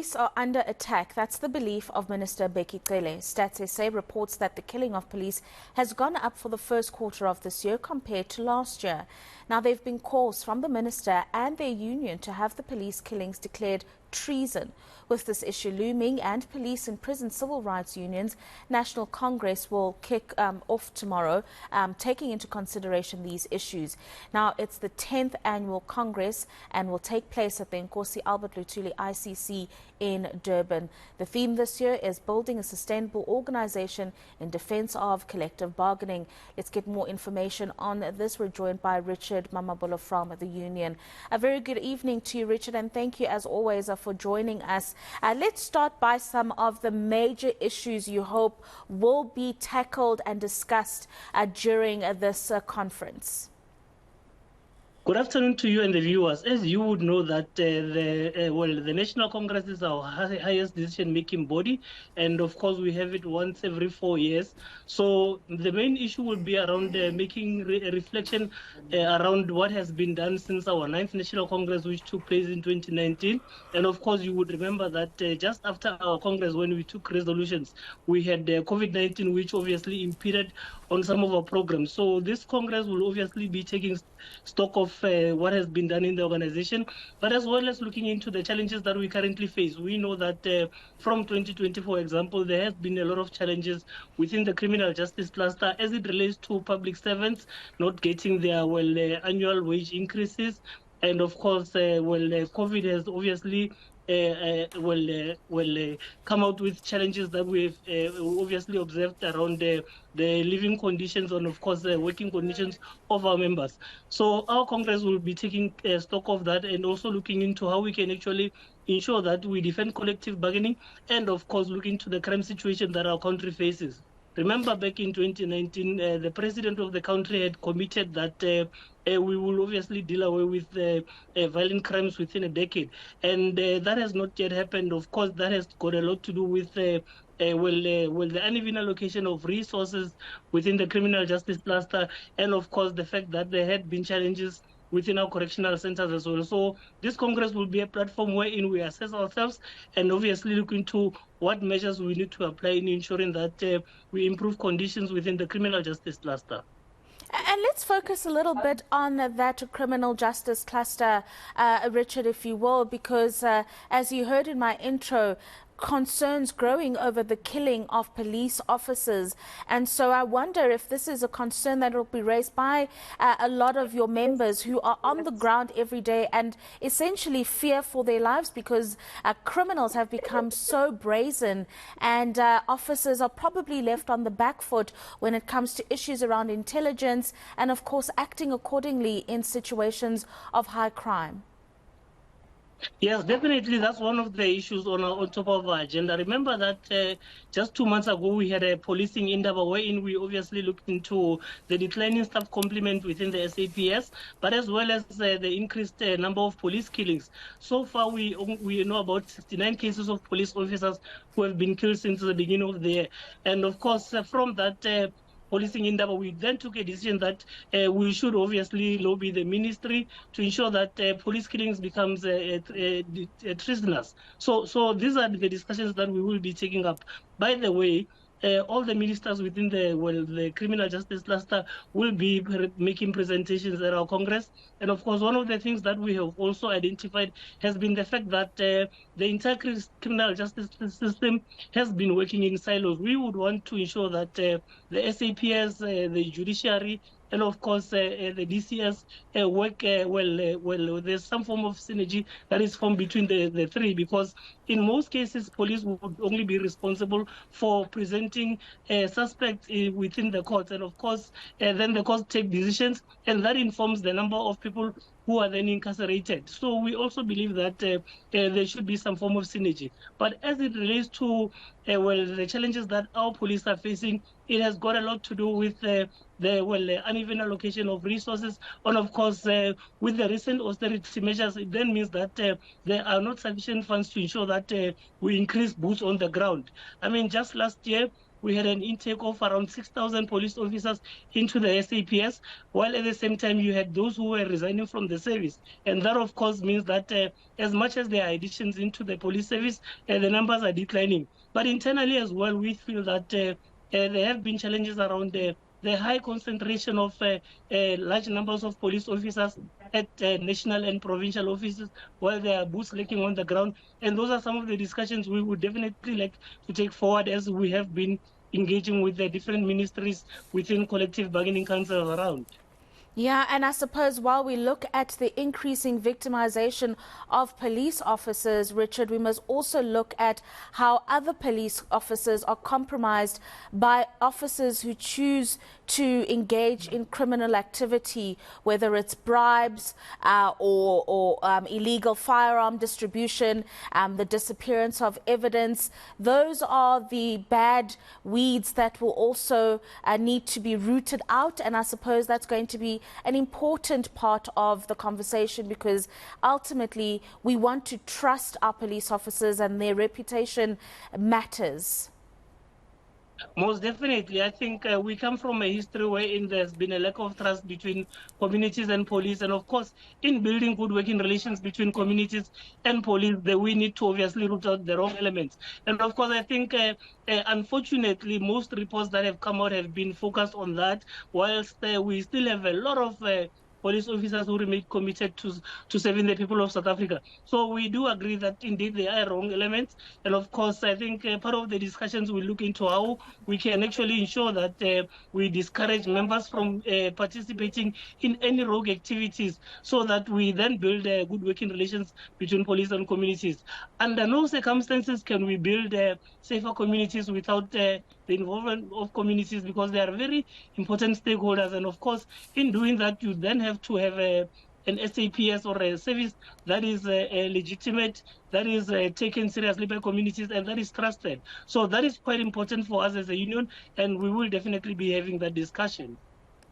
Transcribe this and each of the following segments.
police are under attack. That's the belief of Minister Bheki Cele. Stats SA reports that the killing of police has gone up for the first quarter of this year compared to last year. Now, there have been calls from the minister and their union to have the police killings declared treason. With this issue looming and police and prison civil rights unions, National Congress will kick off tomorrow, taking into consideration these issues. Now, it's the 10th annual Congress and will take place at the Nkosi Albert Lutuli ICC in Durban. The theme this year is building a sustainable organization in defense of collective bargaining. Let's get more information on this. We're joined by Richard Mamabolo from the union. A very good evening to you, Richard, and thank you as always for joining us. Let's start by some of the major issues you hope will be tackled and discussed during this conference. Good afternoon to you and the viewers. As you would know that the National Congress is our highest decision-making body, and of course we have it once every 4 years. So the main issue will be around making a reflection around what has been done since our 9th National Congress, which took place in 2019. And of course you would remember that just after our Congress, when we took resolutions, we had COVID-19, which obviously impeded on some of our programs. So this Congress will obviously be taking stock of what has been done in the organization, but as well as looking into the challenges that we currently face. We know that from 2020, for example, there has been a lot of challenges within the criminal justice cluster as it relates to public servants not getting their annual wage increases. And of course, COVID has obviously come out with challenges that we've obviously observed around the living conditions and, of course, the working conditions of our members. So our Congress will be taking stock of that and also looking into how we can actually ensure that we defend collective bargaining and, of course, look into the crime situation that our country faces. Remember, back in 2019, the president of the country had committed that we will obviously deal away with violent crimes within a decade. And that has not yet happened. Of course, that has got a lot to do with the uneven allocation of resources within the criminal justice cluster, and of course the fact that there had been challenges within our correctional centers as well. So this Congress will be a platform wherein we assess ourselves and obviously look into what measures we need to apply in ensuring that we improve conditions within the criminal justice cluster. And let's focus a little bit on that criminal justice cluster, Richard, if you will, because as you heard in my intro, concerns growing over the killing of police officers. And so I wonder if this is a concern that will be raised by a lot of your members who are on the ground every day and essentially fear for their lives because criminals have become so brazen and officers are probably left on the back foot when it comes to issues around intelligence and, of course, acting accordingly in situations of high crime. Yes, definitely. That's one of the issues on top of our agenda. Remember that just 2 months ago, we had a policing endeavor wherein we obviously looked into the declining staff complement within the SAPS, but as well as the increased number of police killings. So far, we know about 69 cases of police officers who have been killed since the beginning of the year. And of course, from that policing endeavor, we then took a decision that we should obviously lobby the ministry to ensure that police killings becomes treasonous. So these are the discussions that we will be taking up. By the way, all the ministers within the criminal justice cluster will be making presentations at our Congress. And of course, one of the things that we have also identified has been the fact that the entire criminal justice system has been working in silos. We would want to ensure that the SAPS, the judiciary, and of course the DCS work well. There's some form of synergy that is formed between the three, because in most cases police would only be responsible for presenting suspects within the courts, and of course then the courts take decisions, and that informs the number of people who are then incarcerated. So we also believe that there should be some form of synergy. But as it relates to the challenges that our police are facing, it has got a lot to do with the uneven allocation of resources. And of course, with the recent austerity measures, it then means that there are not sufficient funds to ensure that we increase boots on the ground. I mean, just last year, we had an intake of around 6,000 police officers into the SAPS, while at the same time you had those who were resigning from the service. And that, of course, means that as much as there are additions into the police service, the numbers are declining. But internally as well, we feel that there have been challenges around the high concentration of large numbers of police officers at national and provincial offices, while there are boots lacking on the ground. And those are some of the discussions we would definitely like to take forward as we have been engaging with the different ministries within collective bargaining councils around. Yeah, and I suppose while we look at the increasing victimization of police officers, Richard, we must also look at how other police officers are compromised by officers who choose to engage in criminal activity, whether it's bribes or illegal firearm distribution, the disappearance of evidence. Those are the bad weeds that will also need to be rooted out, and I suppose that's going to be an important part of the conversation, because ultimately we want to trust our police officers and their reputation matters. Most definitely. I think we come from a history wherein there's been a lack of trust between communities and police. And of course, in building good working relations between communities and police, we need to obviously root out the wrong elements. And of course, I think, unfortunately, most reports that have come out have been focused on that, whilst we still have a lot of police officers who remain committed to serving the people of South Africa. So we do agree that indeed there are wrong elements. And of course, I think part of the discussions will look into how we can actually ensure that we discourage members from participating in any rogue activities, so that we then build good working relations between police and communities. Under no circumstances can we build safer communities without the involvement of communities, because they are very important stakeholders. And of course, in doing that, you then have to have an SAPS or a service that is legitimate, that is taken seriously by communities, and that is trusted. So that is quite important for us as a union, and we will definitely be having that discussion.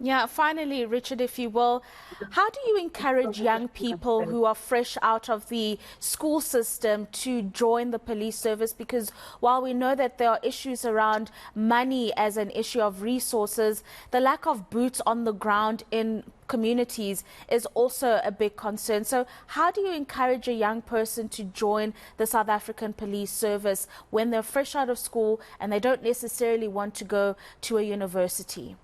Yeah, finally, Richard, if you will, how do you encourage young people who are fresh out of the school system to join the police service? Because while we know that there are issues around money as an issue of resources, the lack of boots on the ground in communities is also a big concern. So how do you encourage a young person to join the South African police service when they're fresh out of school and they don't necessarily want to go to a university?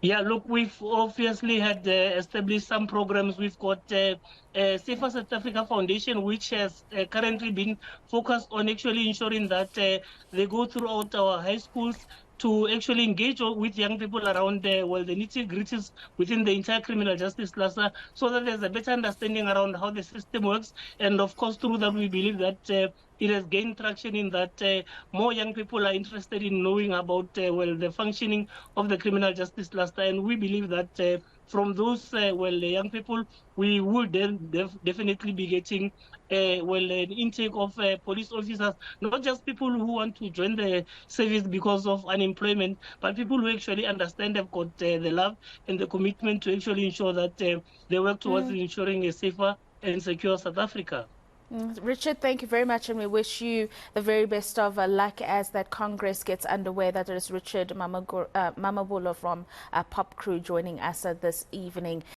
Yeah, look, we've obviously had established some programs. We've got Safer South Africa Foundation, which has currently been focused on actually ensuring that they go throughout our high schools to actually engage with young people around the nitty-gritties within the entire criminal justice cluster, so that there's a better understanding around how the system works. And of course, through that, we believe that it has gained traction in that more young people are interested in knowing about the functioning of the criminal justice cluster. And we believe that from those the young people, we will then definitely be getting an intake of police officers, not just people who want to join the service because of unemployment, but people who actually understand they've got the love and the commitment to actually ensure that they work towards ensuring a safer and secure South Africa. Richard, thank you very much, and we wish you the very best of luck as that Congress gets underway. That is Richard Mamabolo from Popcru joining us this evening.